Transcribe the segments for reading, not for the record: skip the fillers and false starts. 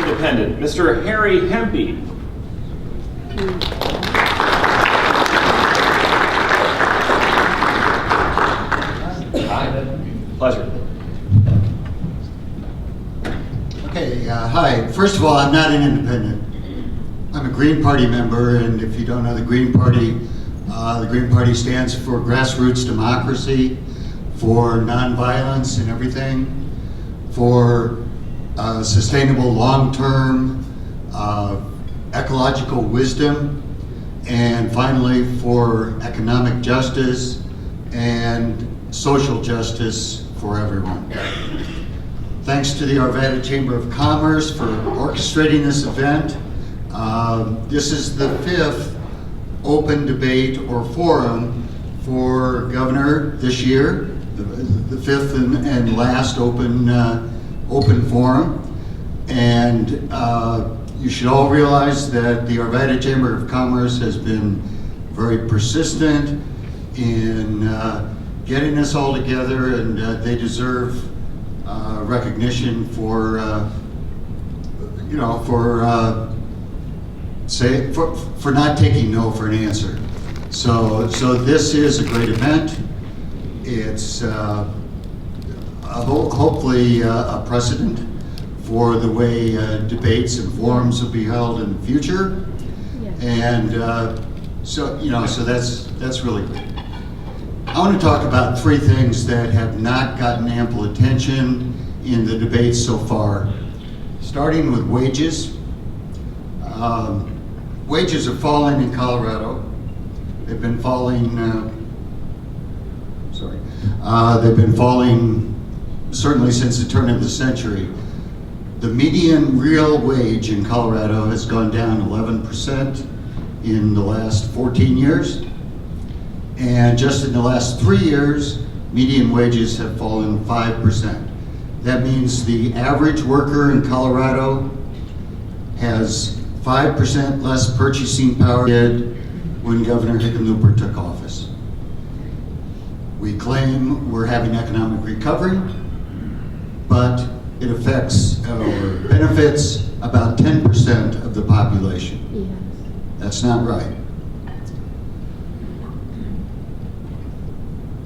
independent, Mr. Harry Hempy. Hi. Pleasure. Okay, hi. First of all, I'm not an independent. I'm a Green Party member, and if you don't know the Green Party stands for grassroots democracy, for nonviolence and everything, for sustainable long-term ecological wisdom, and finally for economic justice and social justice for everyone. Thanks to the Arvada Chamber of Commerce for orchestrating this event. This is the 5th open debate or forum for Governor this year, the 5th and last open forum. And you should all realize that the Arvada Chamber of Commerce has been very persistent in getting us all together, and they deserve recognition for for not taking no for an answer. So this is a great event. It's hopefully a precedent for the way debates and forums will be held in the future. Yes. And so that's really good. I want to talk about 3 things that have not gotten ample attention in the debates so far, starting with wages. Wages are falling in Colorado. They've been falling, they've been falling certainly since the turn of the century. The median real wage in Colorado has gone down 11% in the last 14 years. And just in the last 3 years, median wages have fallen 5%. That means the average worker in Colorado has 5% less purchasing power than when Governor Hickenlooper took office. We claim we're having economic recovery, but it affects or benefits about 10% of the population. Yes. That's not right.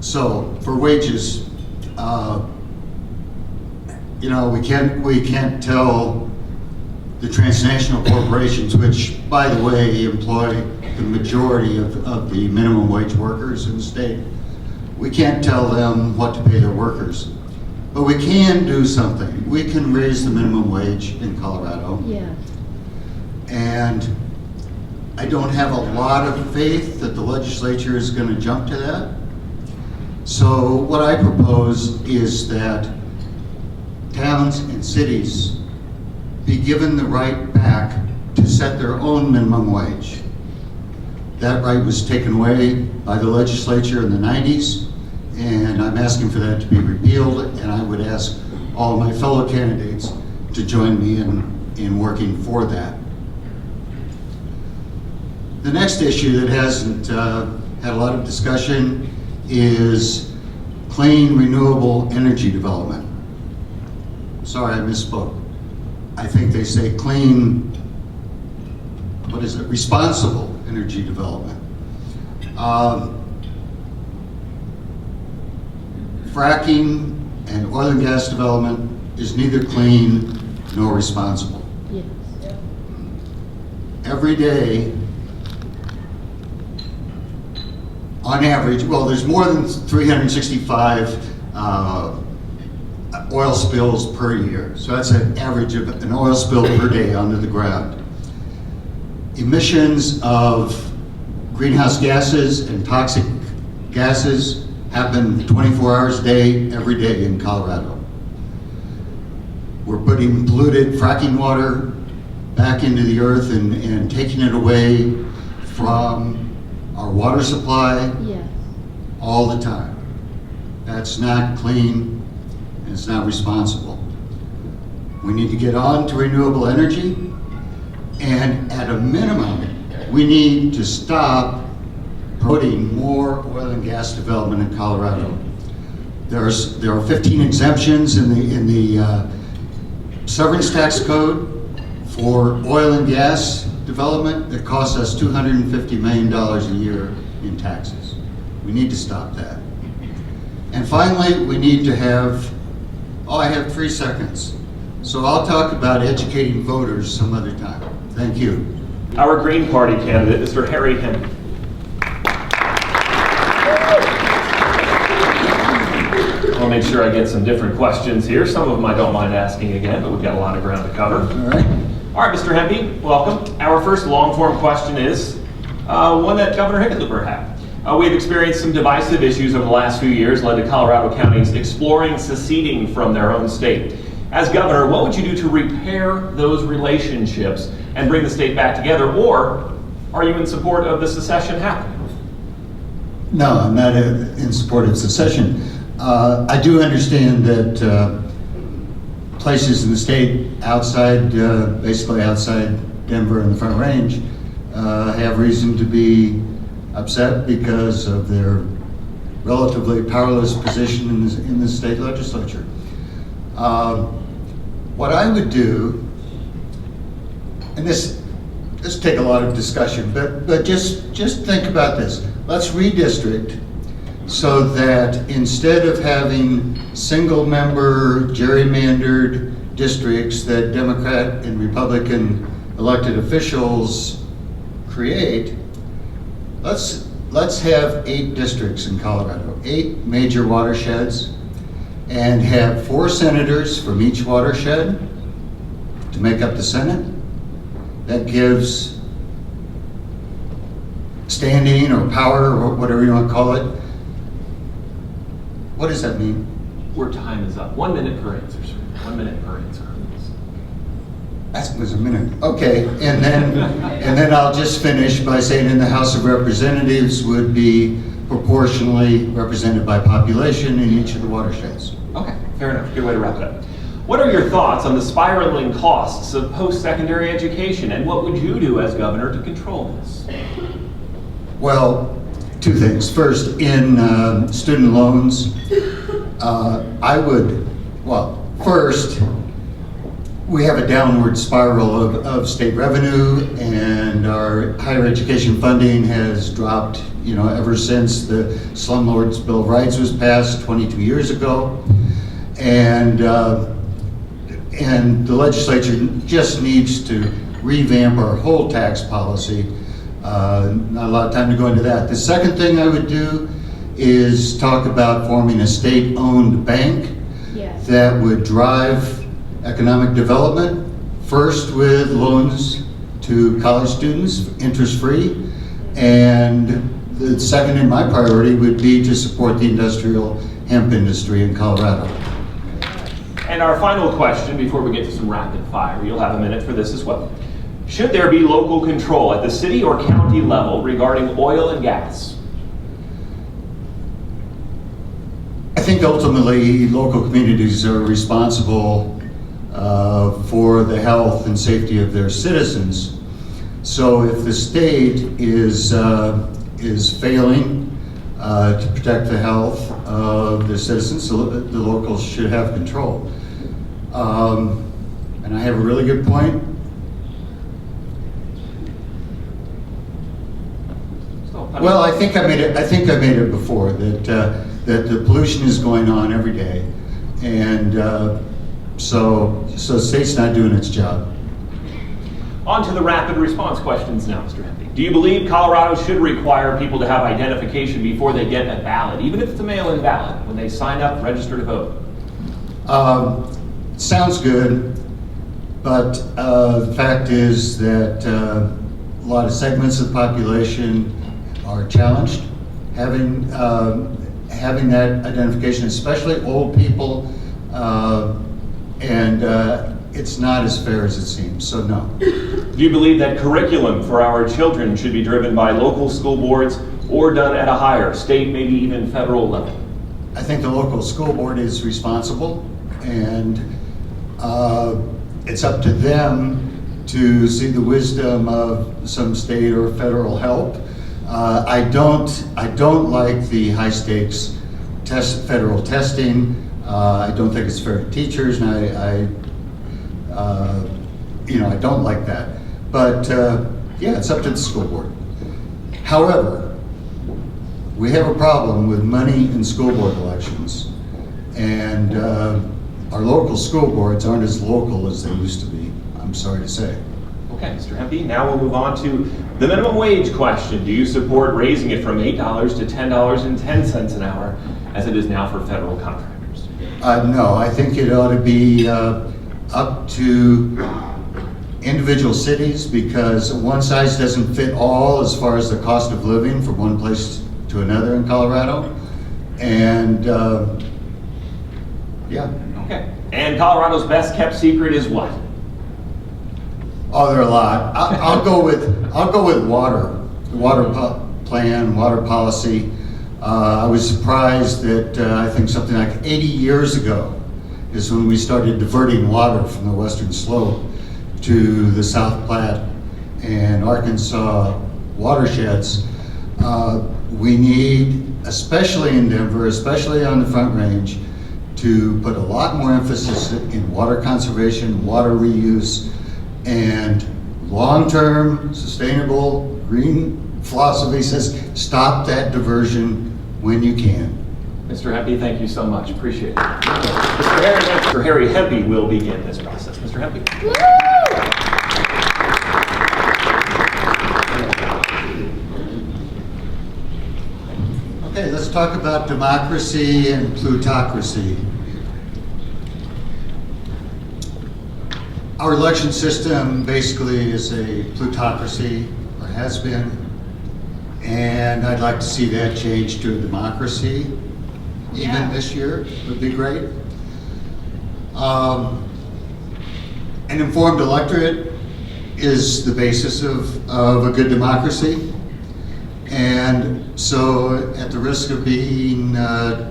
So for wages, we can't tell the transnational corporations, which, by the way, employ the majority of the minimum wage workers in the state. We can't tell them what to pay their workers, but we can do something. We can raise the minimum wage in Colorado. Yeah. And I don't have a lot of faith that the legislature is going to jump to that. So what I propose is that towns and cities be given the right back to set their own minimum wage. That right was taken away by the legislature in the 90s, and I'm asking for that to be repealed, and I would ask all of my fellow candidates to join me in working for that. The next issue that hasn't had a lot of discussion is clean, renewable energy development. Sorry, I misspoke. I think they say clean, responsible energy development. Fracking and oil and gas development is neither clean nor responsible. Yes. Every day, on average, well, there's more than 365 oil spills per year. So that's an average of an oil spill per day under the ground. Emissions of greenhouse gases and toxic gases happen 24 hours a day, every day in Colorado. We're putting polluted fracking water back into the earth and taking it away from our water supply. Yes. All the time. That's not clean, and it's not responsible. We need to get on to renewable energy, and at a minimum, we need to stop putting more oil and gas development in Colorado. There are 15 exemptions in the severance tax code for oil and gas development that costs us $250 million a year in taxes. We need to stop that. And finally, we need to have, I have 3 seconds. So I'll talk about educating voters some other time. Thank you. Our Green Party candidate, Mr. Harry Hempy. I'll make sure I get some different questions here. Some of them I don't mind asking again, but we've got a lot of ground to cover. All right. All right, Mr. Hempy, welcome. Our first long-form question is one that Governor Hickenlooper had. We've experienced some divisive issues over the last few years, led to Colorado counties exploring seceding from their own state. As governor, what would you do to repair those relationships and bring the state back together, or are you in support of the secession happening? No, I'm not in support of secession. I do understand that places in the state outside, basically outside Denver and the Front Range, have reason to be upset because of their relatively powerless position in the state legislature. What I would do, and this take a lot of discussion, but just think about this. Let's redistrict so that instead of having single-member gerrymandered districts that Democrat and Republican elected officials create, let's have 8 districts in Colorado, 8 major watersheds, and have 4 senators from each watershed to make up the Senate. That gives standing or power or whatever you want to call it. What does that mean? Your time is up. 1 minute per answer, sir. 1 minute per answer. That was a minute. Okay, and then I'll just finish by saying in the House of Representatives would be proportionally represented by population in each of the watersheds. Okay, fair enough. Good way to wrap it up. What are your thoughts on the spiraling costs of post-secondary education, and what would you do as governor to control this? Well, 2 things. First, in student loans, first, we have a downward spiral of state revenue, and our higher education funding has dropped, ever since the Slumlords Bill of Rights was passed 22 years ago. And the legislature just needs to revamp our whole tax policy. Not a lot of time to go into that. The second thing I would do is talk about forming a state-owned bank that would drive economic development, first with loans to college students, interest-free, and the second in my priority would be to support the industrial hemp industry in Colorado. And our final question, before we get to some rapid fire, you'll have a minute for this as well. Should there be local control at the city or county level regarding oil and gas? I think ultimately local communities are responsible for the health and safety of their citizens. So if the state is failing to protect the health of their citizens, the locals should have control. And I have a really good point. Well, I think I made it before that the pollution is going on every day, and so the state's not doing its job. On to the rapid response questions now, Mr. Hempy. Do you believe Colorado should require people to have identification before they get a ballot, even if it's a mail-in ballot, when they sign up, register to vote? Sounds good, but the fact is that a lot of segments of the population are challenged having that identification, especially old people, and it's not as fair as it seems, so no. Do you believe that curriculum for our children should be driven by local school boards or done at a higher state, maybe even federal level? I think the local school board is responsible, and it's up to them to see the wisdom of some state or federal help. I don't like the high stakes federal testing. I don't think it's fair to teachers, and I don't like that. But yeah, it's up to the school board. However, we have a problem with money in school board elections, and our local school boards aren't as local as they used to be, I'm sorry to say. Okay, Mr. Hempy, now we'll move on to the minimum wage question. Do you support raising it from $8 to $10.10 an hour as it is now for federal contractors? No, I think it ought to be up to individual cities, because one size doesn't fit all as far as the cost of living from one place to another in Colorado. And yeah. Okay. And Colorado's best kept secret is what? Oh, there are a lot. I'll go with water, the water plan, water policy. I was surprised that I think something like 80 years ago is when we started diverting water from the western slope to the South Platte and Arkansas watersheds. We need, especially in Denver, especially on the Front Range, to put a lot more emphasis in water conservation, water reuse, and long-term sustainable green philosophy says stop that diversion when you can. Mr. Hempy, thank you so much. Appreciate it. Mr. Harry Hempy will begin this process. Mr. Hempy. Okay, let's talk about democracy and plutocracy. Our election system basically is a plutocracy, or has been, and I'd like to see that change to a democracy. Even this year would be great. An informed electorate is the basis of a good democracy. And so at the risk of being a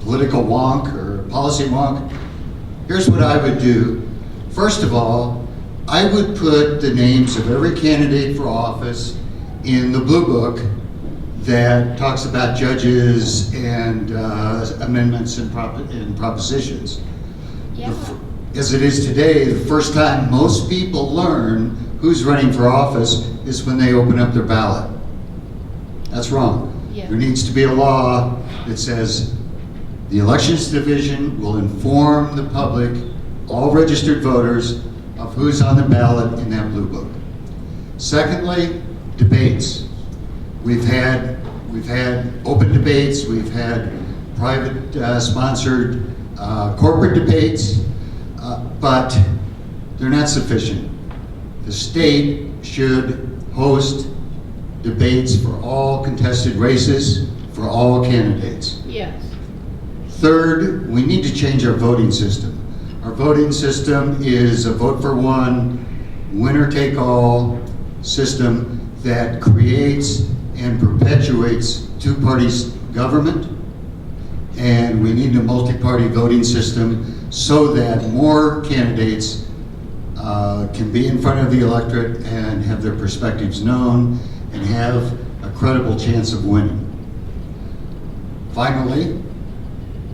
political wonk or a policy wonk, here's what I would do. First of all, I would put the names of every candidate for office in the blue book that talks about judges and amendments and propositions. Yeah. As it is today, the first time most people learn who's running for office is when they open up their ballot. That's wrong. Yeah. There needs to be a law that says the Elections Division will inform the public, all registered voters, of who's on the ballot in that blue book. Secondly, debates. We've had open debates, we've had private sponsored corporate debates, but they're not sufficient. The state should host debates for all contested races, for all candidates. Yes. Third, we need to change our voting system. Our voting system is a vote for one, winner-take-all system that creates and perpetuates two-party government, and we need a multi-party voting system so that more candidates can be in front of the electorate and have their perspectives known and have a credible chance of winning. Finally,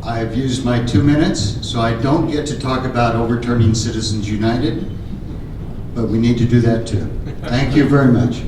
I've used my 2 minutes, so I don't get to talk about overturning Citizens United, but we need to do that too. Thank you very much.